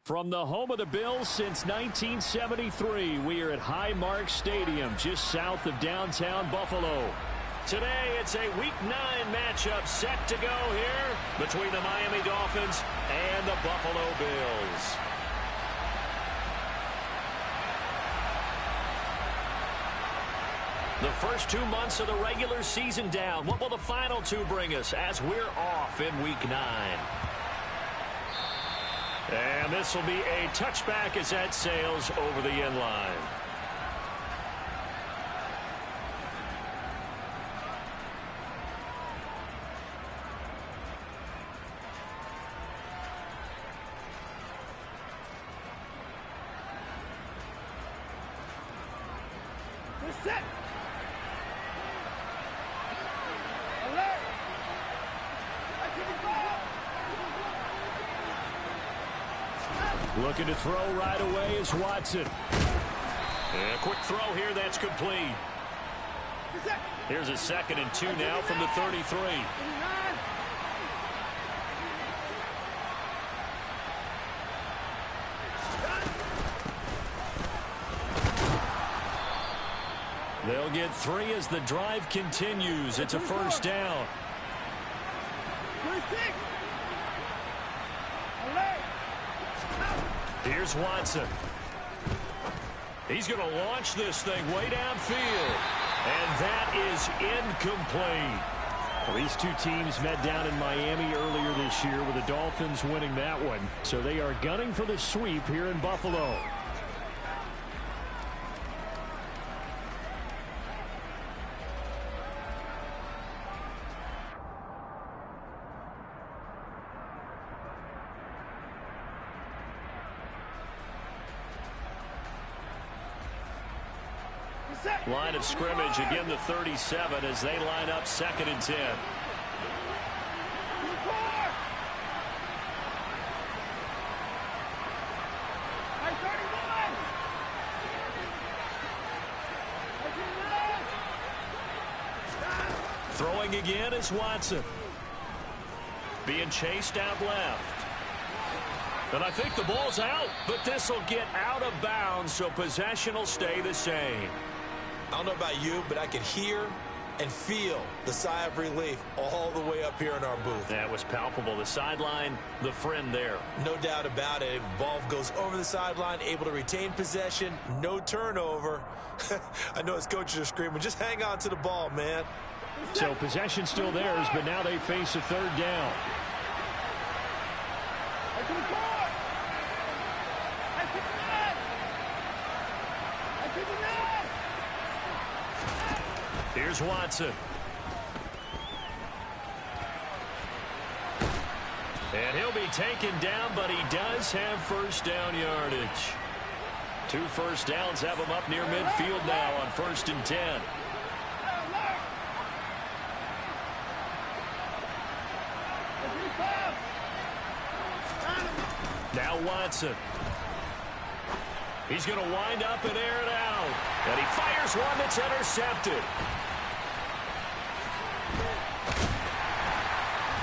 From the home of the Bills since 1973, we are at Highmark Stadium, just south of downtown Buffalo. Today, it's a Week 9 matchup set to go here between the Miami Dolphins and the Buffalo Bills. The first 2 months of the regular season down. What will the final two bring us as we're off in Week 9? And this will be a touchback as that sails over the end line. Looking to throw right away is Watson. And a quick throw here that's complete. Here's a 2nd and 2 now from the 33. They'll get 3 as the drive continues. It's a first down. Here's Watson. He's going to launch this thing way downfield. And that is incomplete. Well, these two teams met down in Miami earlier this year with the Dolphins winning that one. So they are gunning for the sweep here in Buffalo. Line of scrimmage, again the 37 as they line up 2nd and 10. Throwing again is Watson. Being chased out left. And I think the ball's out, but this will get out of bounds, so possession will stay the same. I don't know about you, but I could hear and feel the sigh of relief all the way up here in our booth. That was palpable. The sideline, the friend there. No doubt about it. Ball goes over the sideline, able to retain possession, no turnover. I know his coaches are screaming, just hang on to the ball, man. So possession still theirs, but now they face a 3rd down. Here's Watson. And he'll be taken down, but he does have first down yardage. 2 first downs have him up near midfield now on 1st and 10. Now Watson. He's going to wind up and air it out. And he fires one that's intercepted.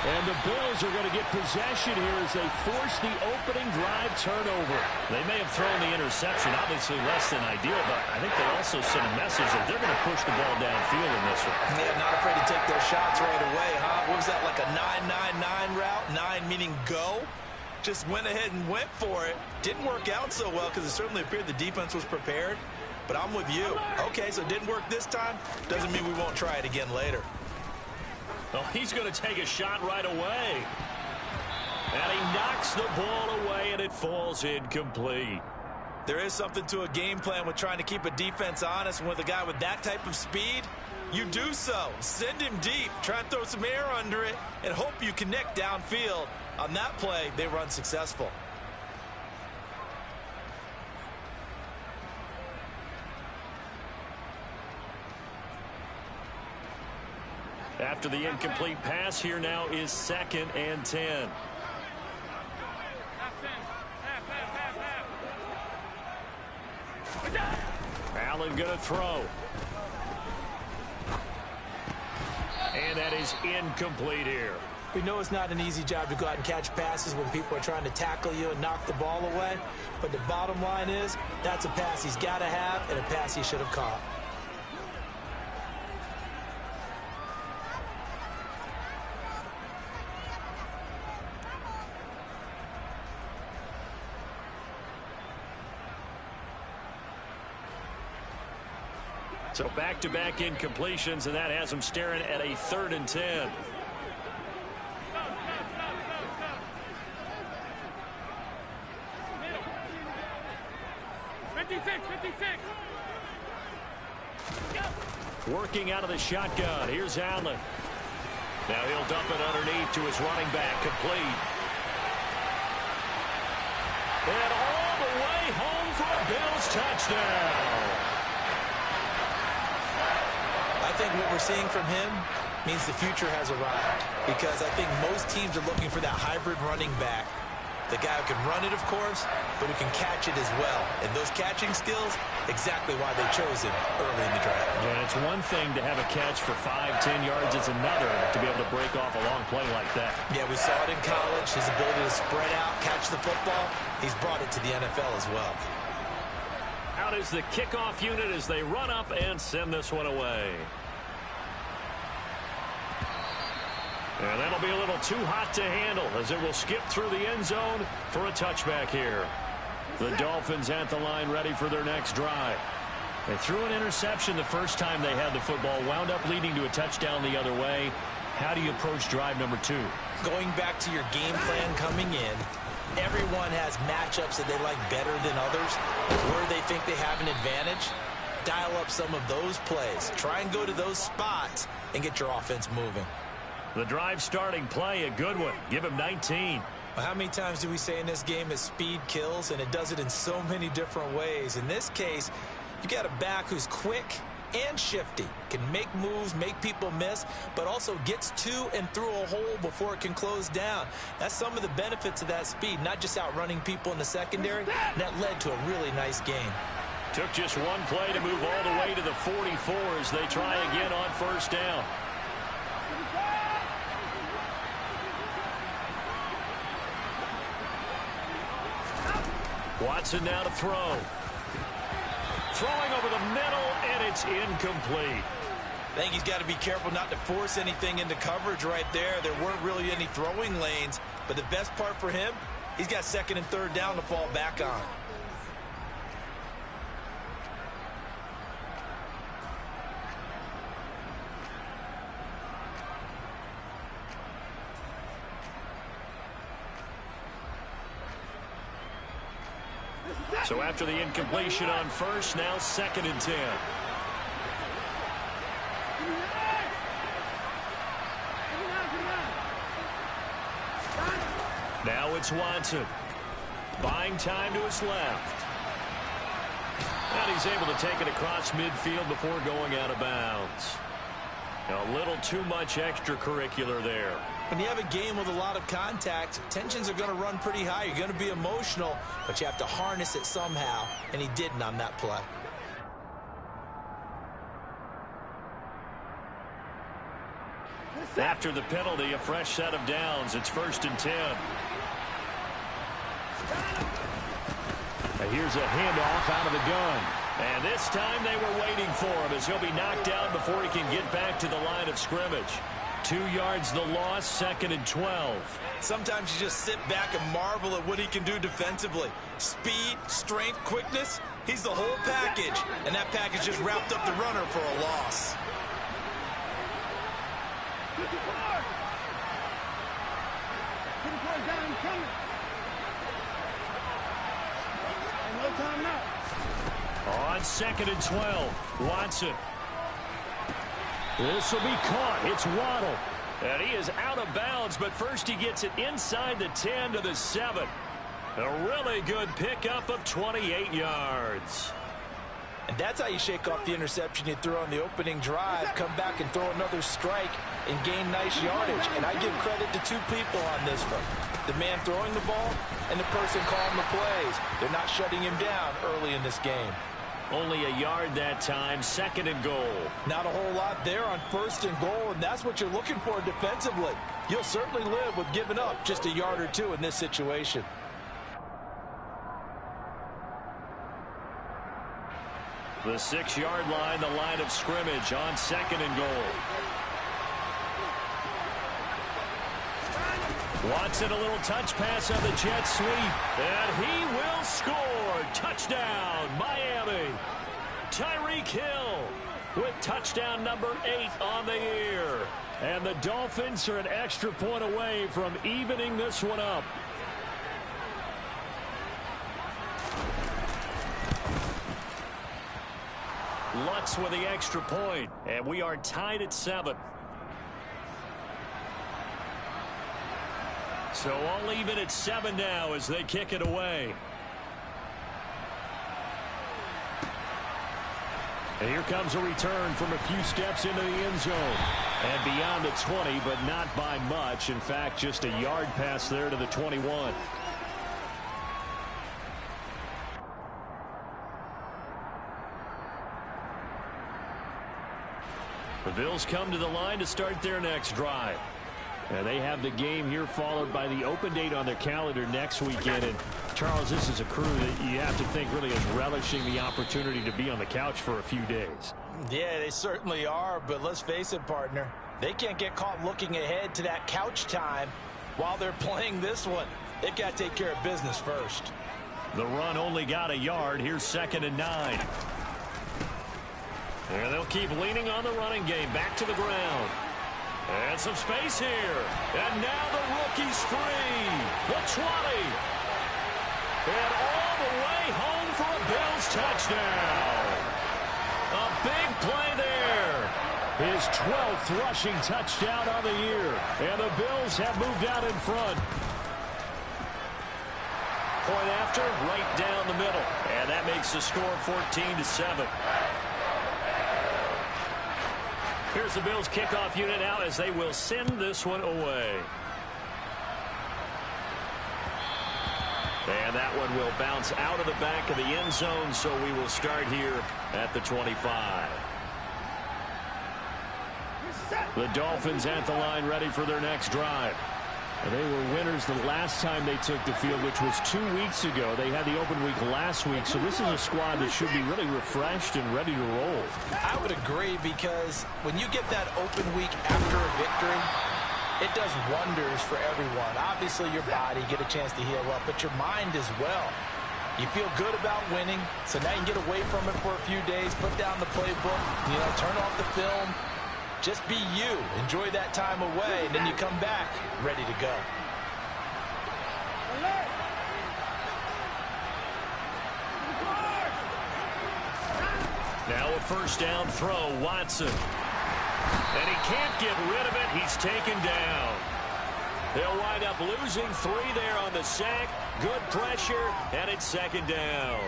And the Bills are going to get possession here as they force the opening drive turnover. They may have thrown the interception, obviously less than ideal, but I think they also sent a message that they're going to push the ball downfield in this one. Yeah, not afraid to take their shots right away, huh? What was that, like a 9-9-9 route? 9 meaning go? Just went ahead and went for it. Didn't work out so well because it certainly appeared the defense was prepared. But I'm with you. Okay, so it didn't work this time. Doesn't mean we won't try it again later. Well, he's going to take a shot right away. And he knocks the ball away, and it falls incomplete. There is something to a game plan with trying to keep a defense honest. And with a guy with that type of speed, you do so. Send him deep. Try and throw some air under it and hope you connect downfield. On that play, they run successful. After the incomplete pass, here now is 2nd and 10. Allen going to throw. And that is incomplete here. We know it's not an easy job to go out and catch passes when people are trying to tackle you and knock the ball away. But the bottom line is, that's a pass he's got to have and a pass he should have caught. So back-to-back incompletions, and that has him staring at a 3rd and 10. Working out of the shotgun. Here's Allen. Now he'll dump it underneath to his running back. Complete. And all the way home for a Bills touchdown. I think what we're seeing from him means the future has arrived, because I think most teams are looking for that hybrid running back. The guy who can run it, of course, but who can catch it as well. And those catching skills, exactly why they chose him early in the draft. And it's one thing to have a catch for 5-10 yards. It's another to be able to break off a long play like that. Yeah, we saw it in college. His ability to spread out, catch the football. He's brought it to the NFL as well. Out is the kickoff unit as they run up and send this one away. And that'll be a little too hot to handle as it will skip through the end zone for a touchback here. The Dolphins at the line ready for their next drive. They threw an interception the first time they had the football, wound up leading to a touchdown the other way. How do you approach drive number 2? Going back to your game plan coming in, everyone has matchups that they like better than others. Where they think they have an advantage, dial up some of those plays. Try and go to those spots and get your offense moving. The drive starting play, a good one. Give him 19. Well, how many times do we say in this game that speed kills, and it does it in so many different ways? In this case, you got a back who's quick and shifty, can make moves, make people miss, but also gets to and through a hole before it can close down. That's some of the benefits of that speed, not just outrunning people in the secondary. And that led to a really nice game. Took just one play to move all the way to the 44 as they try again on first down. Watson now to throw. Throwing over the middle, and it's incomplete. I think he's got to be careful not to force anything into coverage right there. There weren't really any throwing lanes, but the best part for him, he's got 2nd and 3rd down to fall back on. So after the incompletion on first, now 2nd and 10. Now it's Watson. Buying time to his left. And he's able to take it across midfield before going out of bounds. A little too much extracurricular there. When you have a game with a lot of contact, tensions are going to run pretty high. You're going to be emotional, but you have to harness it somehow, and he didn't on that play. After the penalty, a fresh set of downs. It's 1st and 10. And here's a handoff out of the gun. And this time they were waiting for him as he'll be knocked down before he can get back to the line of scrimmage. 2 yards the loss, 2nd and 12. Sometimes you just sit back and marvel at what he can do defensively. Speed, strength, quickness, he's the whole package. And that package just wrapped up the runner for a loss. On 2nd and 12, Watson. This will be caught. It's Waddle. And he is out of bounds, but first he gets it inside the 10 to the 7. A really good pickup of 28 yards. And that's how you shake off the interception you threw on the opening drive, come back and throw another strike and gain nice yardage. And I give credit to 2 people on this one. The man throwing the ball and the person calling the plays. They're not shutting him down early in this game. Only a yard that time, 2nd and goal. Not a whole lot there on 1st and goal, and that's what you're looking for defensively. You'll certainly live with giving up just a yard or two in this situation. The 6-yard line, the line of scrimmage on 2nd and goal. Watson, a little touch pass on the jet sweep, and he will score. Touchdown, Miami. Tyreek Hill with touchdown number 8 on the year. And the Dolphins are an extra point away from evening this one up. Lutz with the extra point, and we are tied at 7. So all even at 7 now as they kick it away. And here comes a return from a few steps into the end zone. And beyond the 20, but not by much. In fact, just a yard pass there to the 21. The Bills come to the line to start their next drive. And they have the game here followed by the open date on their calendar next weekend. And Charles, this is a crew that you have to think really is relishing the opportunity to be on the couch for a few days. Yeah, they certainly are, but let's face it, partner. They can't get caught looking ahead to that couch time while they're playing this one. They've got to take care of business first. The run only got a yard. Here's 2nd and 9. And they'll keep leaning on the running game. Back to the ground. And some space here. And now the rookie's free. The 20. And all the way home for a Bills touchdown. A big play there. His 12th rushing touchdown on the year. And the Bills have moved out in front. Point after, right down the middle. And that makes the score 14-7. Here's the Bills kickoff unit now as they will send this one away. And that one will bounce out of the back of the end zone, so we will start here at the 25. The Dolphins at the line ready for their next drive. And they were winners the last time they took the field, which was 2 weeks ago. They had the open week last week, so this is a squad that should be really refreshed and ready to roll. I would agree, because when you get that open week after a victory, it does wonders for everyone. Obviously, your body, get a chance to heal up, but your mind as well. You feel good about winning, so now you can get away from it for a few days, put down the playbook, turn off the film. Just be you. Enjoy that time away, and then you come back ready to go. Now a first down throw, Watson. And he can't get rid of it. He's taken down. They'll wind up losing 3 there on the sack. Good pressure, and it's 2nd down.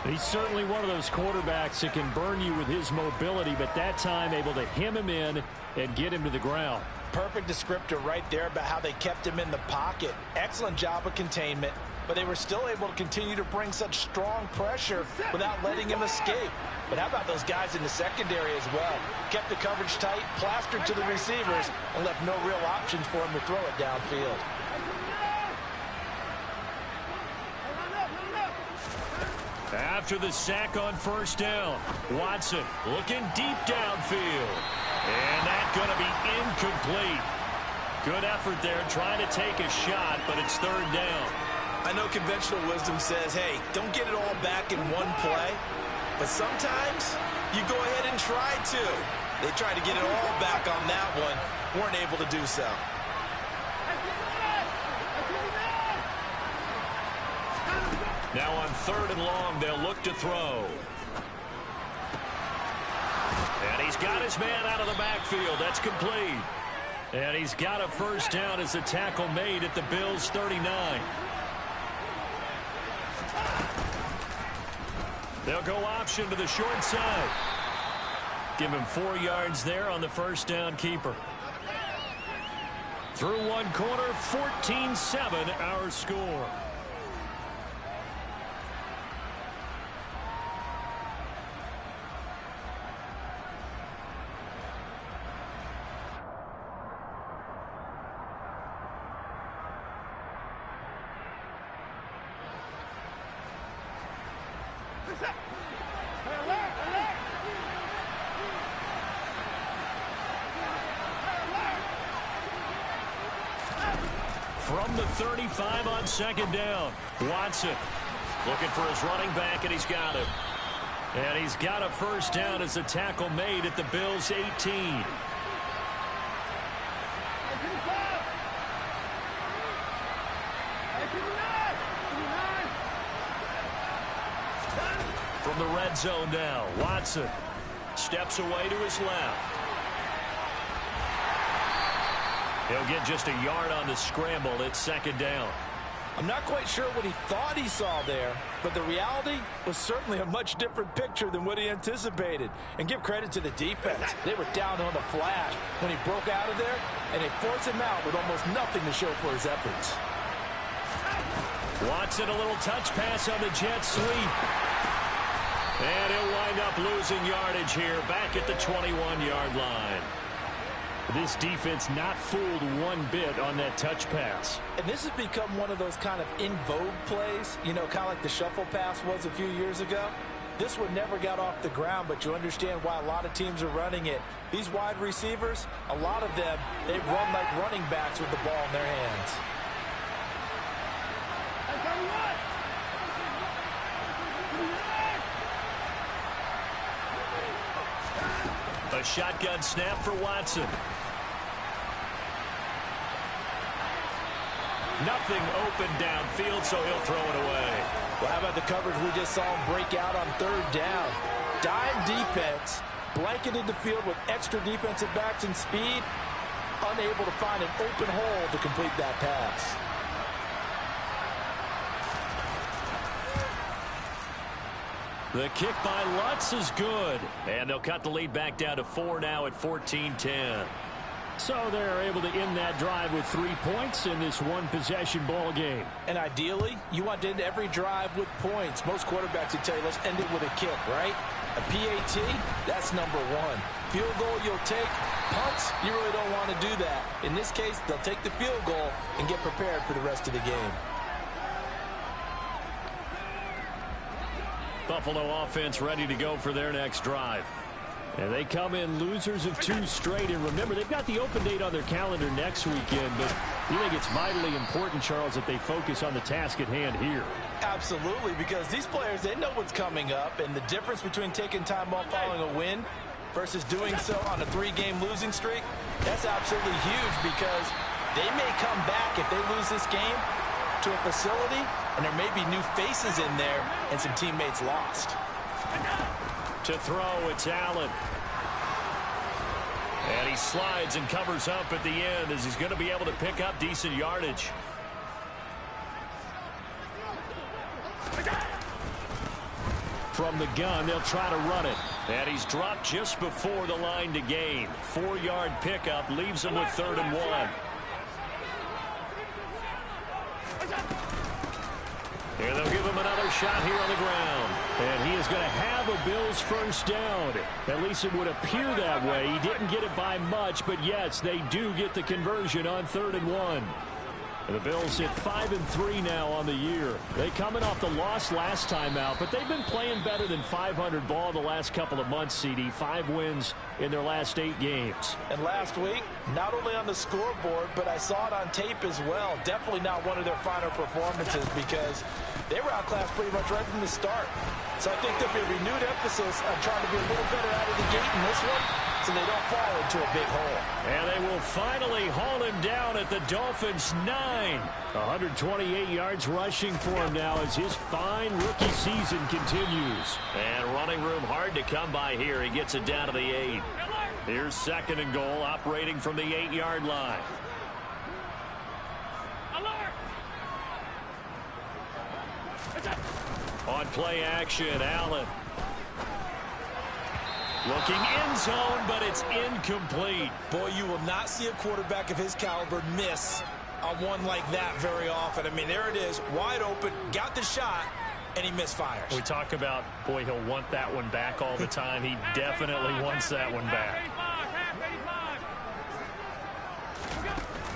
He's certainly one of those quarterbacks that can burn you with his mobility, but that time able to hem him in and get him to the ground. Perfect descriptor right there about how they kept him in the pocket. Excellent job of containment, but they were still able to continue to bring such strong pressure without letting him escape. But how about those guys in the secondary as well? Kept the coverage tight, plastered to the receivers, and left no real options for him to throw it downfield. After the sack on first down, Watson looking deep downfield. And that's going to be incomplete. Good effort there trying to take a shot, but it's 3rd down. I know conventional wisdom says, hey, don't get it all back in one play. But sometimes you go ahead and try to. They tried to get it all back on that one. Weren't able to do so. Now on 3rd and long, they'll look to throw. And he's got his man out of the backfield. That's complete. And he's got a first down as the tackle made at the Bills' 39. They'll go option to the short side. Give him 4 yards there on the first down keeper. Through one quarter, 14-7 our score. From the 35 on second down, Watson looking for his running back, and he's got him. And he's got a first down as the tackle made at the Bills' 18. From the red zone now, Watson steps away to his left. He'll get just a yard on the scramble. It's second down. I'm not quite sure what he thought he saw there, but the reality was certainly a much different picture than what he anticipated. And give credit to the defense. They were down on the flash when he broke out of there, and they forced him out with almost nothing to show for his efforts. Watson, a little touch pass on the jet sweep. And he'll wind up losing yardage here back at the 21-yard line. This defense not fooled one bit on that touch pass. And this has become one of those kind of in vogue plays, you know, kind of like the shuffle pass was a few years ago. This one never got off the ground, but you understand why a lot of teams are running it. These wide receivers, a lot of them, they run like running backs with the ball in their hands. A shotgun snap for Watson. Nothing open downfield, so he'll throw it away. Well, how about the coverage we just saw him break out on third down? Dime defense, blanketed the field with extra defensive backs and speed, unable to find an open hole to complete that pass. The kick by Lutz is good. And they'll cut the lead back down to 4 now at 14-10. So they're able to end that drive with 3 points in this one-possession ball game. And ideally, you want to end every drive with points. Most quarterbacks would tell you, let's end it with a kick, right? A PAT, that's number one. Field goal you'll take. Punts, you really don't want to do that. In this case, they'll take the field goal and get prepared for the rest of the game. Buffalo offense ready to go for their next drive. And they come in losers of 2 straight. And remember, they've got the open date on their calendar next weekend. But you think it's vitally important, Charles, that they focus on the task at hand here? Absolutely, because these players, they know what's coming up. And the difference between taking time off following a win versus doing so on a 3-game losing streak, that's absolutely huge, because they may come back if they lose this game to a facility, and there may be new faces in there and some teammates lost. To throw, it's Allen. And he slides and covers up at the end as he's going to be able to pick up decent yardage. From the gun, they'll try to run it. And he's dropped just before the line to gain. 4-yard pickup leaves him with 3rd and 1. And they'll give him another shot here on the ground. And he is going to have a Bills first down. At least it would appear that way. He didn't get it by much, but yes, they do get the conversion on 3rd and 1. And the Bills hit 5-3 now on the year. They coming off the loss last time out, but they've been playing better than 500 ball the last couple of months, CD. 5 wins in their last 8 games. And last week, not only on the scoreboard, but I saw it on tape as well. Definitely not one of their finer performances, because they were outclassed pretty much right from the start. So I think there'll be a renewed emphasis on trying to be a little better out of the gate in this one, so they don't fall into a big hole. And they will finally haul him down at the Dolphins' 9. 128 yards rushing for him now as his fine rookie season continues. And running room hard to come by here. He gets it down to the 8. Here's 2nd and goal, operating from the 8-yard line. On play action, Allen. Looking end zone, but it's incomplete. Boy, you will not see a quarterback of his caliber miss on one like that very often. I mean, there it is, wide open, got the shot, and he misfires. We talk about, boy, he'll want that one back all the time. He definitely wants that one back.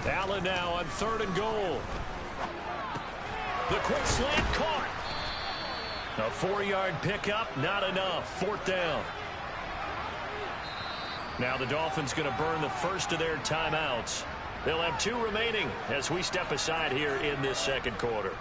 Allen now on 3rd and goal. The quick slant caught. A 4-yard pickup, not enough. 4th down. Now the Dolphins going to burn the first of their timeouts. They'll have 2 remaining as we step aside here in this second quarter.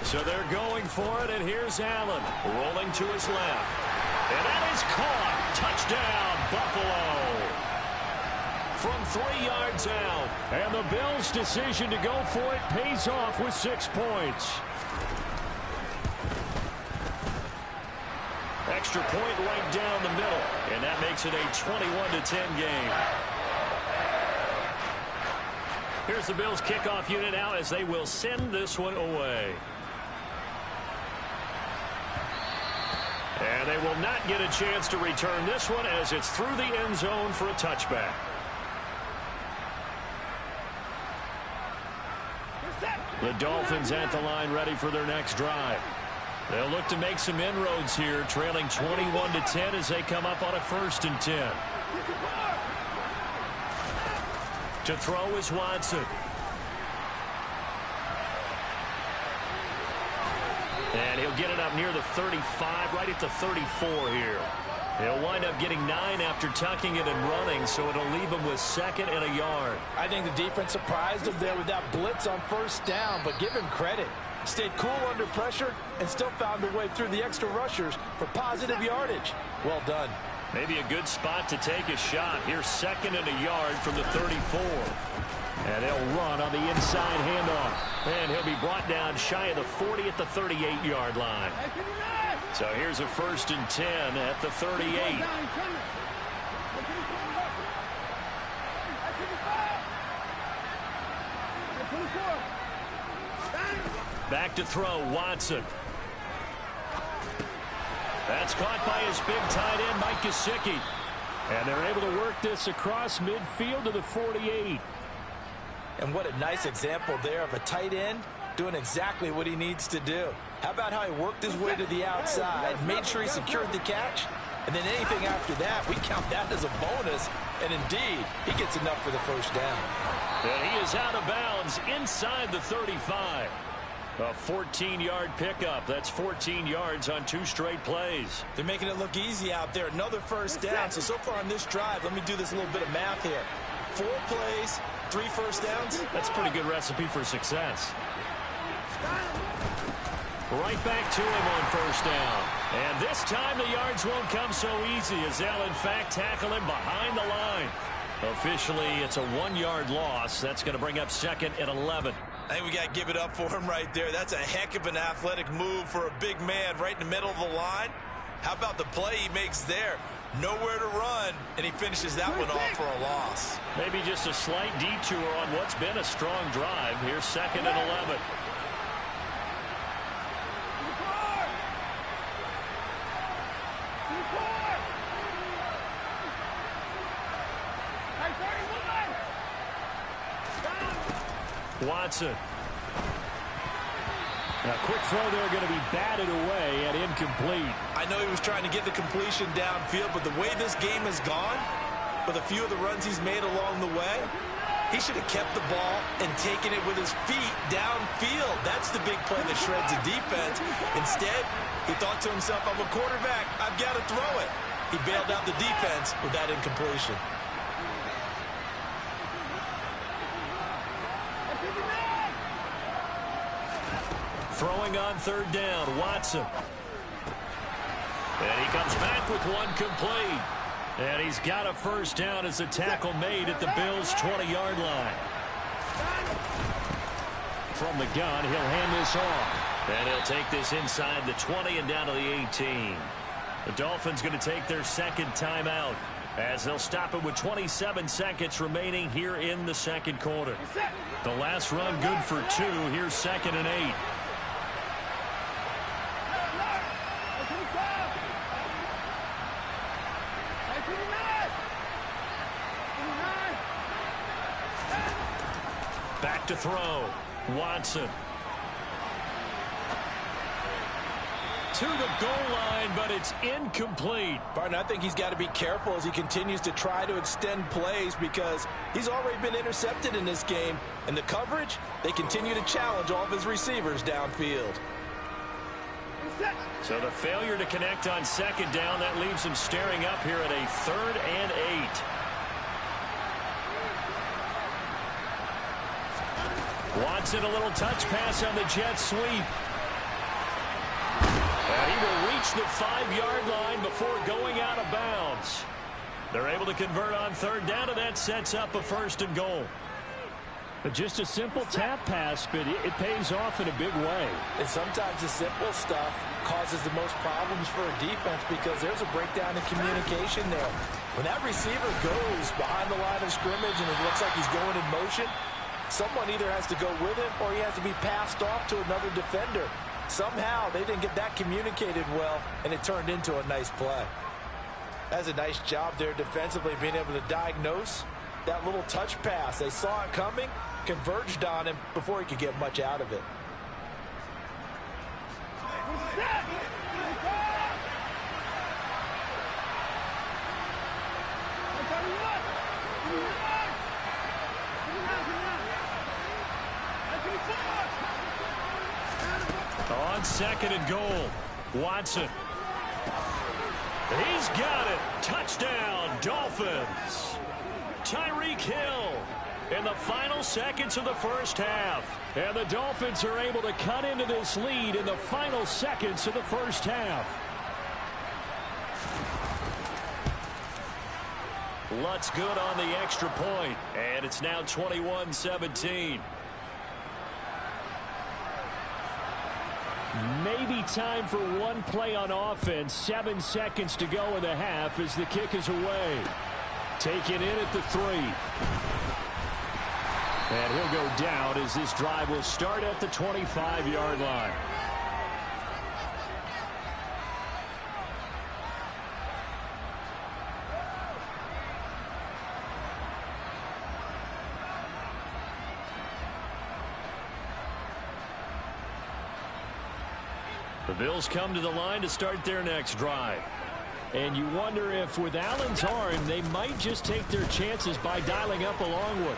So they're going for it, and here's Allen rolling to his left. And that is caught. Touchdown, Buffalo. From 3 yards out. And the Bills' decision to go for it pays off with 6 points. Extra point right down the middle. And that makes it a 21-10 game. Here's the Bills' kickoff unit now as they will send this one away. And they will not get a chance to return this one as it's through the end zone for a touchback. The Dolphins at the line ready for their next drive. They'll look to make some inroads here, trailing 21-10 as they come up on a 1st and 10. To throw is Watson. And he'll get it up near the 35, right at the 34 here. He'll wind up getting 9 after tucking it and running, so it'll leave him with 2nd and a yard. I think the defense surprised him there with that blitz on 1st down, but give him credit. Stayed cool under pressure and still found a way through the extra rushers for positive yardage. Well done. Maybe a good spot to take a shot. Here's 2nd and a yard from the 34. And they'll run on the inside handoff. And he'll be brought down shy of the 40 at the 38-yard line. So here's a 1st and 10 at the 38. Back to throw, Watson. That's caught by his big tight end, Mike Gesicki. And they're able to work this across midfield to the 48. And what a nice example there of a tight end doing exactly what he needs to do. How about how he worked his way to the outside, made sure he secured the catch, and then anything after that, we count that as a bonus. And indeed, he gets enough for the 1st down. And he is out of bounds inside the 35. A 14-yard pickup. That's 14 yards on 2 straight plays. They're making it look easy out there. Another 1st down. So far on this drive, let me do this little bit of math here. 4 plays, 3 1st downs. That's a pretty good recipe for success. Right back to him on 1st down. And this time the yards won't come so easy as they'll in fact tackle him behind the line. Officially, it's a 1-yard loss. That's going to bring up 2nd and 11. I think we got to give it up for him right there. That's a heck of an athletic move for a big man right in the middle of the line. How about the play he makes there? Nowhere to run, and he finishes that one off for a loss. Maybe just a slight detour on what's been a strong drive. Here's 2nd and 11. Watson. Now, quick throw there going to be batted away and incomplete. I know he was trying to get the completion downfield, but the way this game has gone, with a few of the runs he's made along the way, he should have kept the ball and taken it with his feet downfield. That's the big play that shreds the defense. Instead, he thought to himself, I'm a quarterback. I've got to throw it. He bailed out the defense with that incompletion. Throwing on 3rd down, Watson. And he comes back with one complete. And he's got a 1st down as a tackle made at the Bills' 20-yard line. From the gun, he'll hand this off. And he'll take this inside the 20 and down to the 18. The Dolphins going to take their 2nd timeout as they'll stop it with 27 seconds remaining here in the 2nd quarter. The last run good for 2. Here's 2nd and 8. Back to throw. Watson. To the goal line, but it's incomplete. Barton, I think he's got to be careful as he continues to try to extend plays because he's already been intercepted in this game. And the coverage, they continue to challenge all of his receivers downfield. So the failure to connect on second down, that leaves him staring up here at a 3rd and 8. Watson, a little touch pass on the jet sweep. And he will reach the 5-yard line before going out of bounds. They're able to convert on 3rd down, and that sets up a 1st and goal. But just a simple tap pass, but it pays off in a big way. And sometimes the simple stuff causes the most problems for a defense because there's a breakdown in communication there. When that receiver goes behind the line of scrimmage and it looks like he's going in motion, someone either has to go with him or he has to be passed off to another defender. Somehow they didn't get that communicated well, and it turned into a nice play. That's a nice job there defensively, being able to diagnose that little touch pass. They saw it coming, converged on him before he could get much out of it. On 2nd and goal, Watson. He's got it. Touchdown, Dolphins. Tyreek Hill in the final seconds of the first half. And the Dolphins are able to cut into this lead in the final seconds of the first half. Lutz good on the extra point, and it's now 21-17. Maybe time for one play on offense. 7 seconds to go in the half as the kick is away. Taken in at the 3. And he'll go down as this drive will start at the 25-yard line. The Bills come to the line to start their next drive. And you wonder if with Allen's arm, they might just take their chances by dialing up a long one.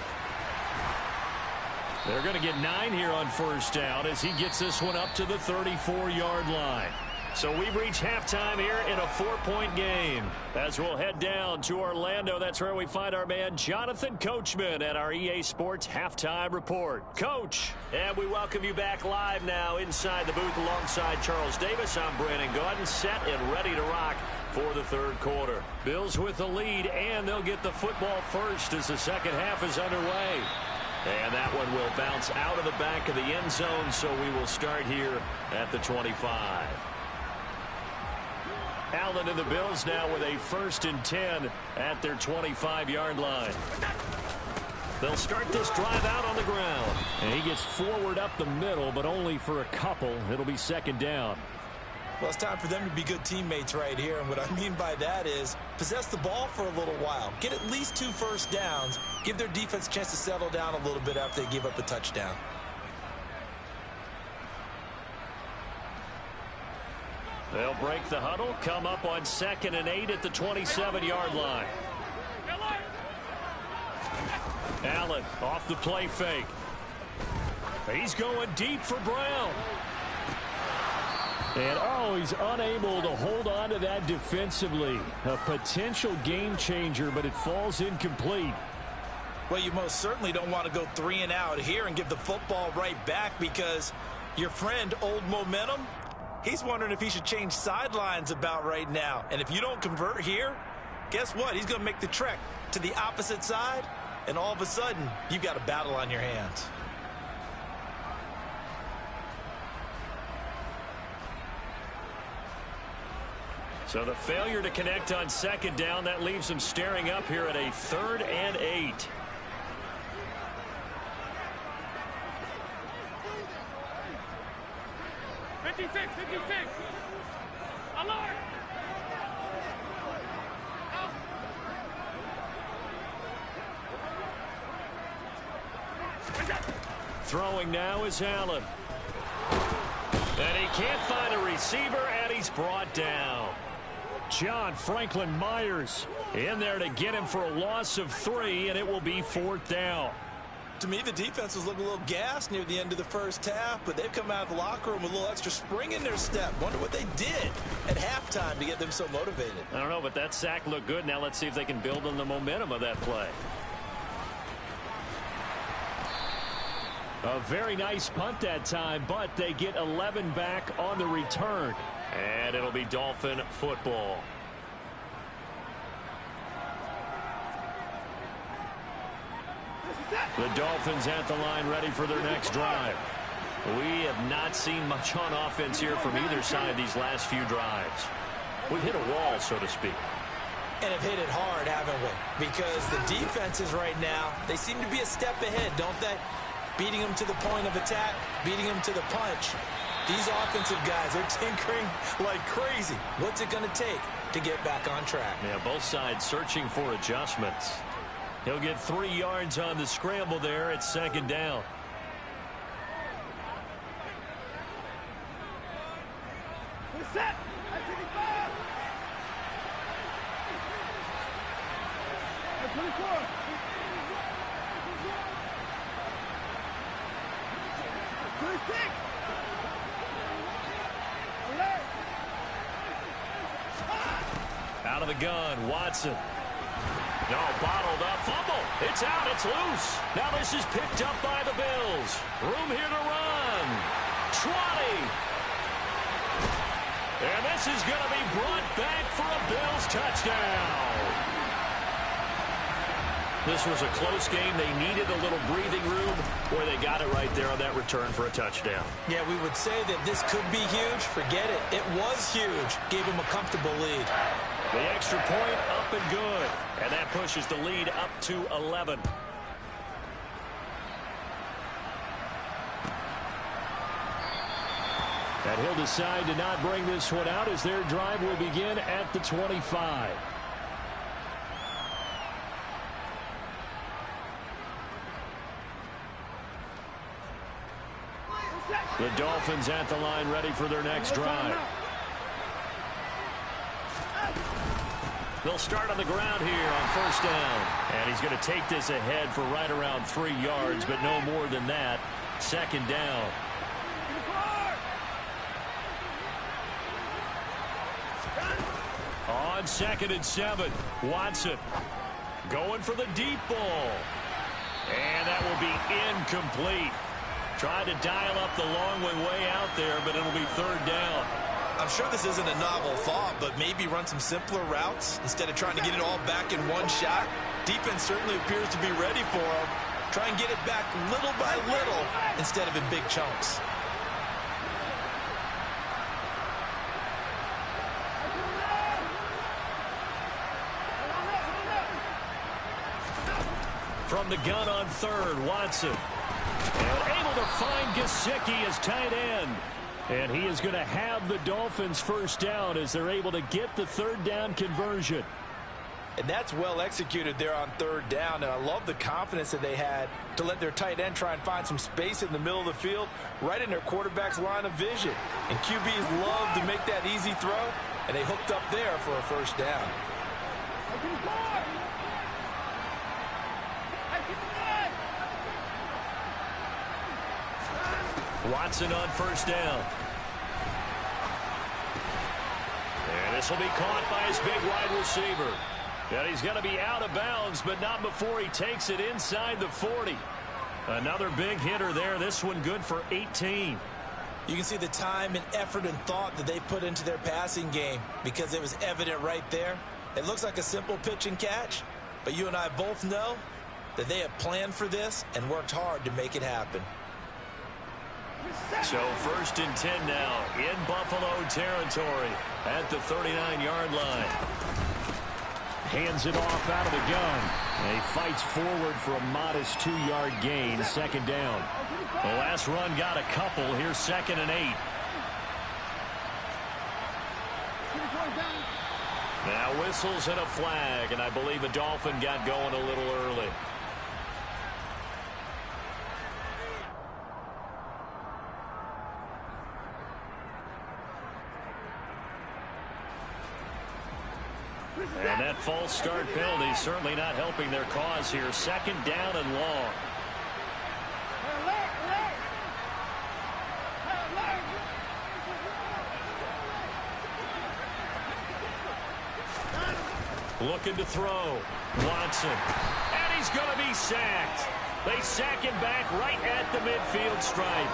They're going to get 9 here on 1st down as he gets this one up to the 34-yard line. So we've reached halftime here in a 4-point game. As we'll head down to Orlando, that's where we find our man Jonathan Coachman at our EA Sports Halftime Report. Coach, and we welcome you back live now inside the booth alongside Charles Davis. I'm Brandon Gaudin, set and ready to rock for the 3rd quarter. Bills with the lead, and they'll get the football first as the second half is underway. And that one will bounce out of the back of the end zone, so we will start here at the 25. Allen and the Bills now with a 1st and 10 at their 25-yard line. They'll start this drive out on the ground. And he gets forward up the middle, but only for a couple. It'll be 2nd down. Well, it's time for them to be good teammates right here. And what I mean by that is possess the ball for a little while. Get at least 2 first downs. Give their defense a chance to settle down a little bit after they give up a touchdown. They'll break the huddle, come up on 2nd and 8 at the 27-yard line. Allen off the play fake. He's going deep for Brown. And, oh, he's unable to hold on to that defensively. A potential game changer, but it falls incomplete. Well, you most certainly don't want to go 3 and out here and give the football right back because your friend, Old Momentum, he's wondering if he should change sidelines about right now. And if you don't convert here, guess what? He's going to make the trek to the opposite side, and all of a sudden, you've got a battle on your hands. So the failure to connect on 2nd down, that leaves him staring up here at a 3rd and 8. Alert! Throwing now is Allen. And he can't find a receiver, and he's brought down. John Franklin Myers in there to get him for a loss of 3, and it will be 4th down. To me, the defense was looking a little gassed near the end of the first half, but they've come out of the locker room with a little extra spring in their step. Wonder what they did at halftime to get them so motivated. I don't know, but that sack looked good. Now let's see if they can build on the momentum of that play. A very nice punt that time, but they get 11 back on the return. And it'll be Dolphin football. The Dolphins at the line ready for their next drive. We have not seen much on offense here from either side these last few drives. We've hit a wall, so to speak. And have hit it hard, haven't we? Because the defenses right now, they seem to be a step ahead, don't they? Beating them to the point of attack, beating them to the punch. These offensive guys are tinkering like crazy. What's it going to take to get back on track? Yeah, both sides searching for adjustments. He'll get 3 yards on the scramble there at 2nd down. Set. Out of the gun, Watson. No, bottled up, fumble. It's out, it's loose. Now this is picked up by the Bills. Room here to run. 20. And this is going to be brought back for a Bills touchdown. This was a close game. They needed a little breathing room. Boy, they got it right there on that return for a touchdown. Yeah, we would say that this could be huge. Forget it. It was huge. Gave them a comfortable lead. The extra point up and good. And that pushes the lead up to 11. And he'll decide to not bring this one out as their drive will begin at the 25. The Dolphins at the line ready for their next drive. They'll start on the ground here on 1st down. And he's going to take this ahead for right around 3 yards, but no more than that. 2nd down. On 2nd and 7, Watson going for the deep ball. And that will be incomplete. Tried to dial up the long way out there, but it'll be 3rd down. I'm sure this isn't a novel thought, but maybe run some simpler routes instead of trying to get it all back in one shot. Defense certainly appears to be ready for him. Try and get it back little by little instead of in big chunks. From the gun on 3rd, Watson. And able to find Gesicki as tight end. And he is going to have the Dolphins 1st down as they're able to get the 3rd down conversion. And that's well executed there on 3rd down. And I love the confidence that they had to let their tight end try and find some space in the middle of the field, right in their quarterback's line of vision. And QBs love to make that easy throw, and they hooked up there for a 1st down. Watson on 1st down. And this will be caught by his big wide receiver. And he's going to be out of bounds, but not before he takes it inside the 40. Another big hitter there. This one good for 18. You can see the time and effort and thought that they put into their passing game because it was evident right there. It looks like a simple pitch and catch, but you and I both know that they have planned for this and worked hard to make it happen. So 1st and 10 now in Buffalo territory at the 39-yard line. Hands it off out of the gun. And he fights forward for a modest 2-yard gain. 2nd down. The last run got a couple. Here's 2nd and 8. Now whistles and a flag, and I believe a Dolphin got going a little early. And that false start penalty is certainly not helping their cause here. Second down and long. Looking to throw. Watson. And he's going to be sacked. They sack him back right at the midfield stripe.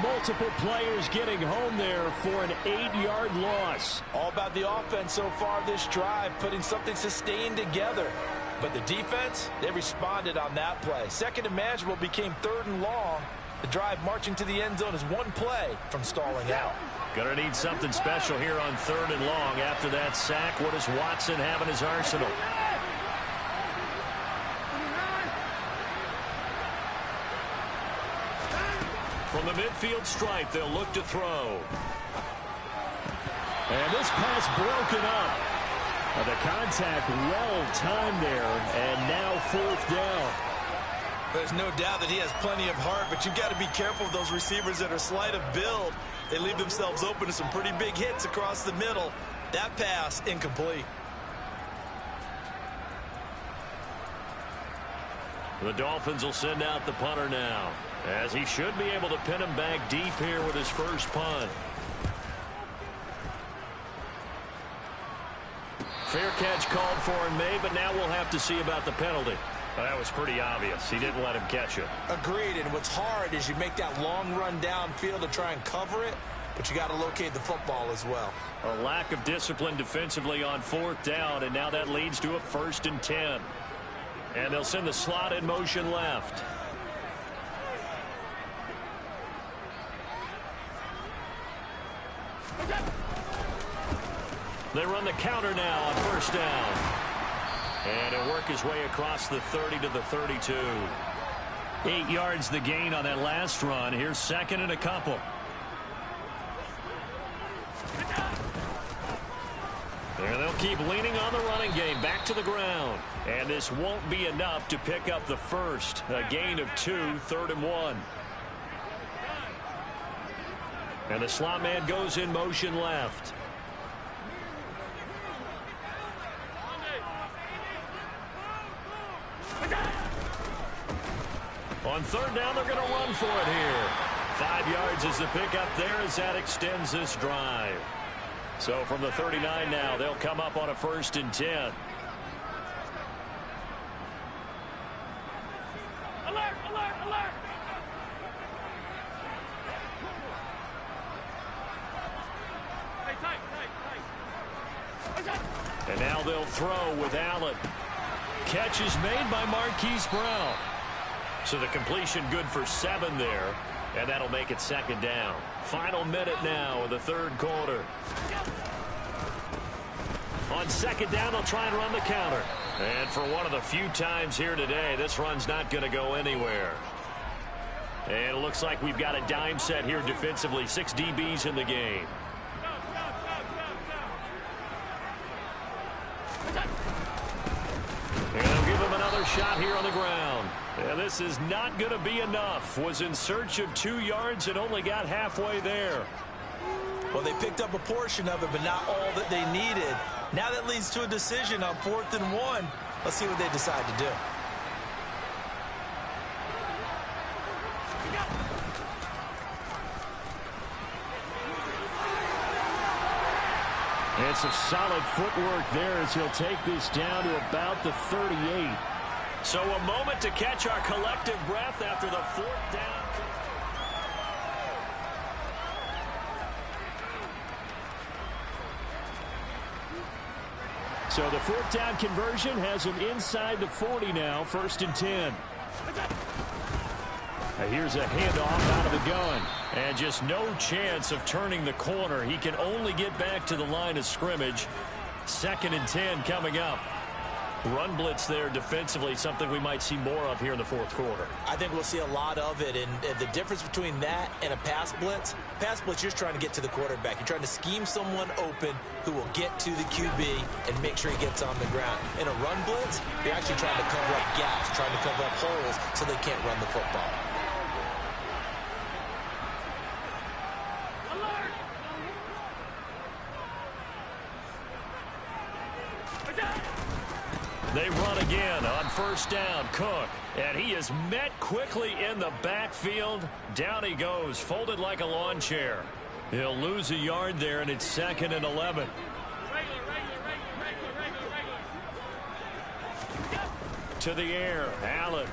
Multiple players getting home there for an 8-yard loss. All about the offense so far this drive, putting something sustained together. But the defense, they responded on that play. Second and manageable became third and long. The drive marching to the end zone is one play from stalling out. Gonna need something special here on third and long. After that sack, what does Watson have in his arsenal? From the midfield stripe, they'll look to throw. And this pass broken up. The contact well timed there, and now fourth down. There's no doubt that he has plenty of heart, but you've got to be careful of those receivers that are slight of build. They leave themselves open to some pretty big hits across the middle. That pass, incomplete. The Dolphins will send out the punter now, as he should be able to pin him back deep here with his first punt. Fair catch called for in May, but now we'll have to see about the penalty. Well, that was pretty obvious. He didn't let him catch it. Agreed, and what's hard is you make that long run downfield to try and cover it, but you got to locate the football as well. A lack of discipline defensively on fourth down, and now that leads to a 1st and 10. And they'll send the slot in motion left. They run the counter now on first down. And he'll work his way across the 30 to the 32. 8 yards the gain on that last run. Here's second and a couple. And they'll keep leaning on the running game. Back to the ground. And this won't be enough to pick up the first. A gain of 2, 3rd and 1. And the slot man goes in motion left. On third down, they're going to run for it here. 5 yards is the pickup there as that extends this drive. So from the 39 now, they'll come up on a 1st and 10. Alert, alert, alert. Hey, tight. And now they'll throw with Allen. Catch is made by Marquise Brown. So the completion good for 7 there. And that'll make it second down. Final minute now of the third quarter. On second down, they'll try and run the counter. And for one of the few times here today, this run's not going to go anywhere. And it looks like we've got a dime set here defensively. 6 DBs in the game. And they'll give him another shot here on the ground. And this is not going to be enough. Was in search of 2 yards and only got halfway there. Well, they picked up a portion of it, but not all that they needed. Now that leads to a decision on 4th and 1. Let's see what they decide to do. And some solid footwork there as he'll take this down to about the 38. So a moment to catch our collective breath after the 4th down. So the 4th down conversion has him inside the 40 now. 1st and 10. Now here's a handoff out of the gun. And just no chance of turning the corner. He can only get back to the line of scrimmage. 2nd and 10 coming up. Run blitz there defensively, something we might see more of here in the 4th quarter. I think we'll see a lot of it, and the difference between that and a pass blitz, you're trying to get to the quarterback. You're trying to scheme someone open who will get to the QB and make sure he gets on the ground. In a run blitz, you're actually trying to cover up gaps, trying to cover up holes so they can't run the football. again on first down. Cook. And he is met quickly in the backfield. Down he goes, folded like a lawn chair. He'll lose a yard there, and it's 2nd and 11. To the air, Allen.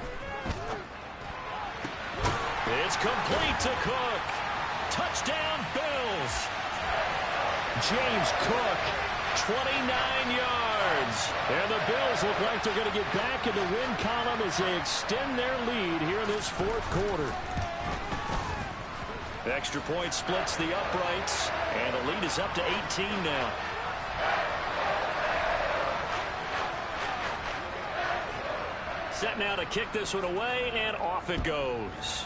It's complete to Cook. Touchdown, Bills. James Cook, 29 yards. And the Bills look like they're going to get back in the win column as they extend their lead here in this 4th quarter. Extra point splits the uprights, and the lead is up to 18 now. Set now to kick this one away, and off it goes.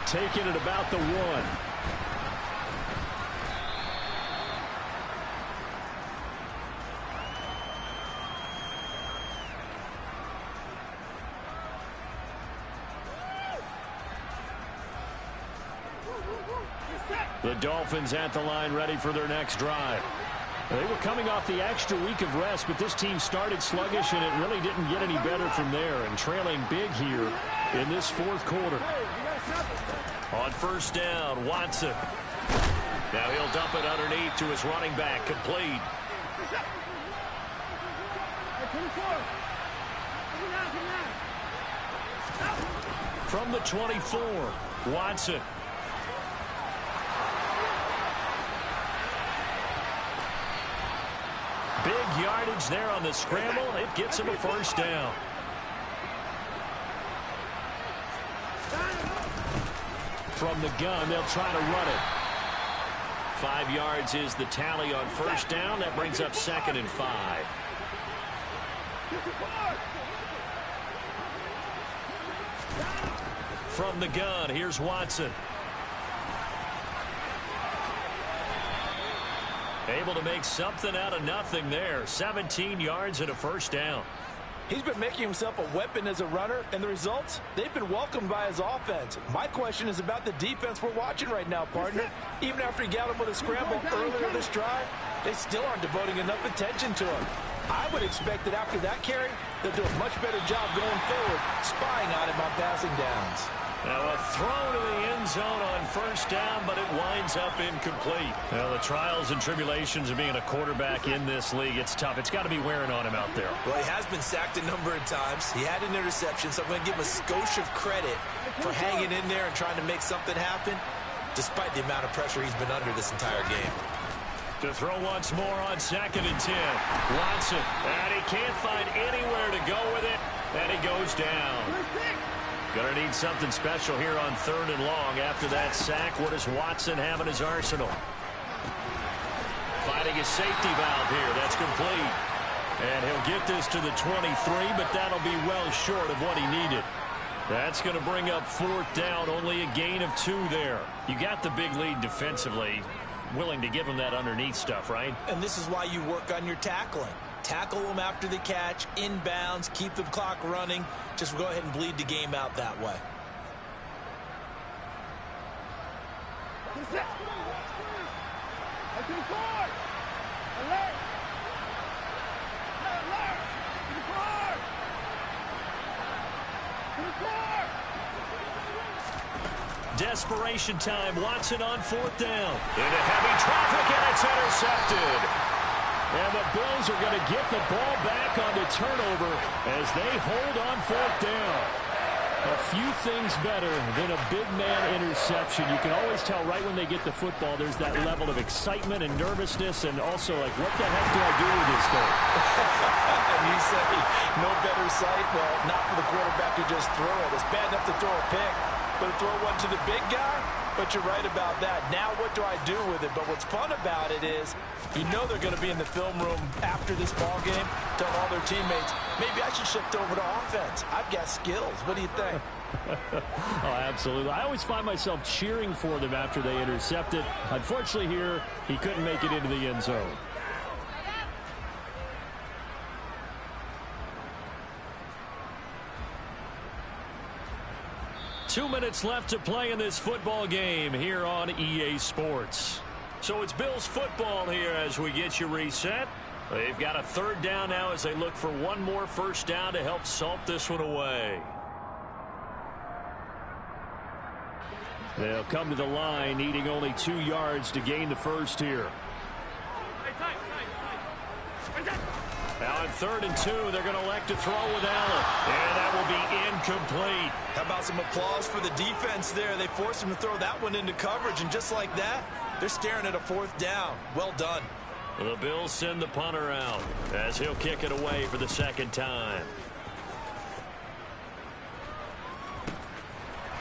Taking it about the 1. The Dolphins at the line ready for their next drive. They were coming off the extra week of rest, but this team started sluggish, and it really didn't get any better from there, and trailing big here in this 4th quarter. On first down, Watson. Now he'll dump it underneath to his running back, complete. From the 24, Watson. Big yardage there on the scramble. It gets him a first down. From the gun, they'll try to run it. 5 yards is the tally on first down. That brings up 2nd and 5. From the gun, here's Watson. Able to make something out of nothing there. 17 yards and a first down. He's been making himself a weapon as a runner, and the results, they've been welcomed by his offense. My question is about the defense we're watching right now, partner. Even after he got him with a scramble earlier this drive, they still aren't devoting enough attention to him. I would expect that after that carry, they'll do a much better job going forward, spying on him on passing downs. Now a throw to the end zone on first down, but it winds up incomplete. Well, the trials and tribulations of being a quarterback in this league, it's tough. It's got to be wearing on him out there. Well, he has been sacked a number of times. He had an interception, so I'm going to give him a skosh of credit for hanging in there and trying to make something happen, despite the amount of pressure he's been under this entire game. To throw once more on 2nd and 10. Watson, and he can't find anywhere to go with it, and he goes down. Gonna need something special here on 3rd and long. After that sack, what does Watson have in his arsenal? Finding his safety valve here. That's complete. And he'll get this to the 23, but that'll be well short of what he needed. That's going to bring up 4th down. Only a gain of 2 there. You got the big lead defensively. Willing to give him that underneath stuff, right? And this is why you work on your tackling. Tackle them after the catch, inbounds, keep the clock running. Just go ahead and bleed the game out that way. Desperation time. Watson on 4th down. Into heavy traffic, and it's intercepted. And the Bills are going to get the ball back on the turnover as they hold on 4th down. A few things better than a big man interception. You can always tell right when they get the football, there's that level of excitement and nervousness, and also like, what the heck do I do with this thing? And you say, no better sight? Well, not for the quarterback to just throw it. It's bad enough to throw a pick, but to throw one to the big guy? But you're right about that. Now what do I do with it? But what's fun about it is, you know they're going to be in the film room after this ball game, tell all their teammates, maybe I should shift over to offense. I've got skills. What do you think? Oh, absolutely. I always find myself cheering for them after they intercept it. Unfortunately here, he couldn't make it into the end zone. Two minutes left to play in this football game here on EA Sports. So it's Bills football here as we get you reset. They've got a third down now as they look for one more first down to help salt this one away. They'll come to the line needing only 2 yards to gain the first here. Now on 3rd and 2, they're going to elect to throw with Allen. And that will be incomplete. How about some applause for the defense there? They forced him to throw that one into coverage, and just like that, they're staring at a 4th down. Well done. The Bills send the punter out as he'll kick it away for the 2nd time.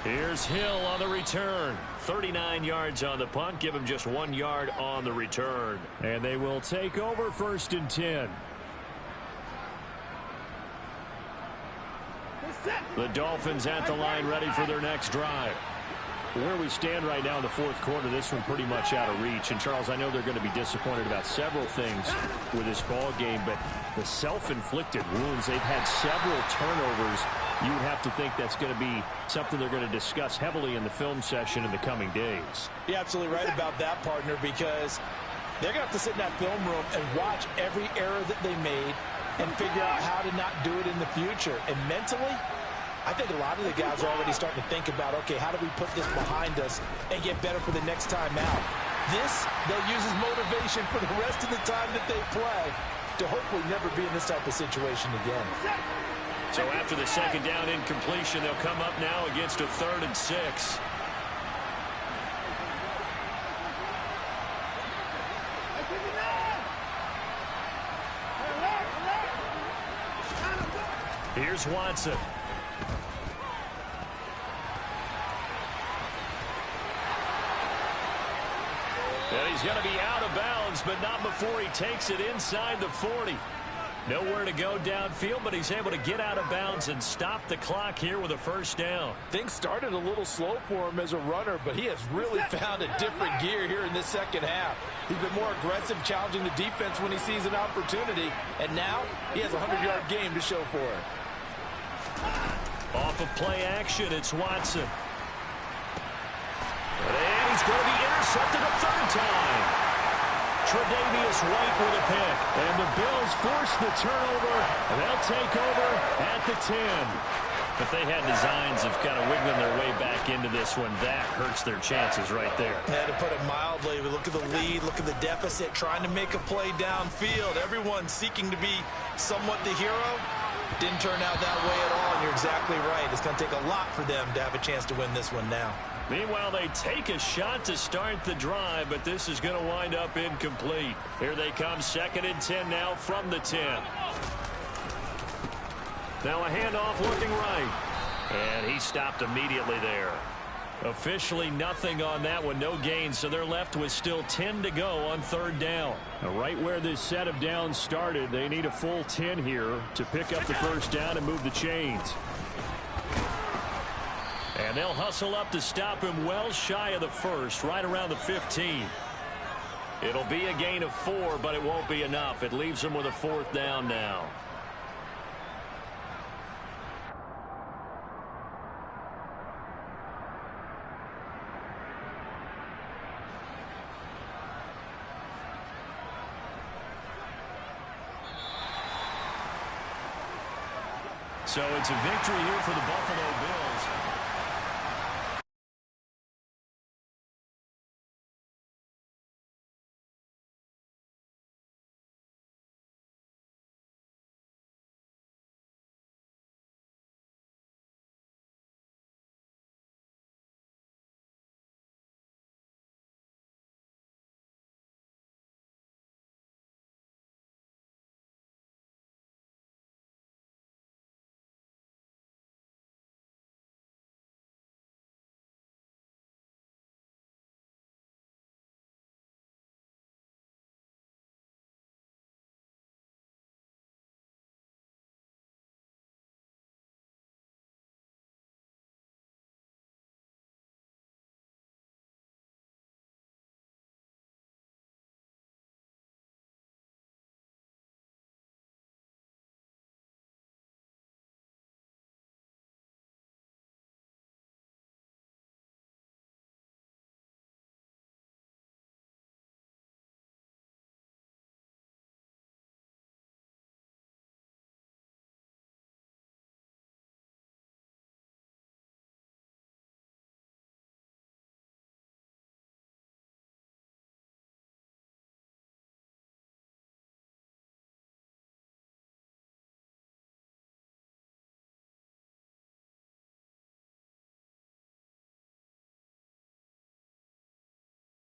Here's Hill on the return. 39 yards on the punt. Give him just 1 yard on the return. And they will take over 1st and 10. The Dolphins at the line ready for their next drive. Where we stand right now in the 4th quarter, this one pretty much out of reach. And, Charles, I know they're going to be disappointed about several things with this ball game, but the self-inflicted wounds, they've had several turnovers. You would have to think that's going to be something they're going to discuss heavily in the film session in the coming days. You're absolutely right about that, partner, because they're going to have to sit in that film room and watch every error that they made and figure out how to not do it in the future. And mentally, I think a lot of the guys are already starting to think about, okay, how do we put this behind us and get better for the next time out? This, they'll use as motivation for the rest of the time that they play to hopefully never be in this type of situation again. So after the 2nd down incompletion, they'll come up now against a 3rd and 6. Here's Watson. And he's going to be out of bounds, but not before he takes it inside the 40. Nowhere to go downfield, but he's able to get out of bounds and stop the clock here with a 1st down. Things started a little slow for him as a runner, but he has really found a different gear here in this 2nd half. He's been more aggressive, challenging the defense when he sees an opportunity, and now he has a 100-yard game to show for it. Off of play action, it's Watson. And he's going to be intercepted a 3rd time. Tre'Davious White with a pick. And the Bills force the turnover, and they'll take over at the 10. If they had designs of kind of wiggling their way back into this one, that hurts their chances right there. Yeah, to put it mildly, we look at the lead, look at the deficit, trying to make a play downfield. Everyone seeking to be somewhat the hero. Didn't turn out that way at all, and you're exactly right. It's going to take a lot for them to have a chance to win this one now. Meanwhile, they take a shot to start the drive, but this is going to wind up incomplete. Here they come, 2nd and 10 now from the 10. Now a handoff looking right. And he stopped immediately there. Officially nothing on that one, no gain, so they're left with still 10 to go on 3rd down. Now right where this set of downs started, they need a full 10 here to pick up the 1st down and move the chains. And they'll hustle up to stop him well shy of the 1st, right around the 15. It'll be a gain of 4, but it won't be enough. It leaves them with a 4th down now. So it's a victory here for the Buffalo Bills.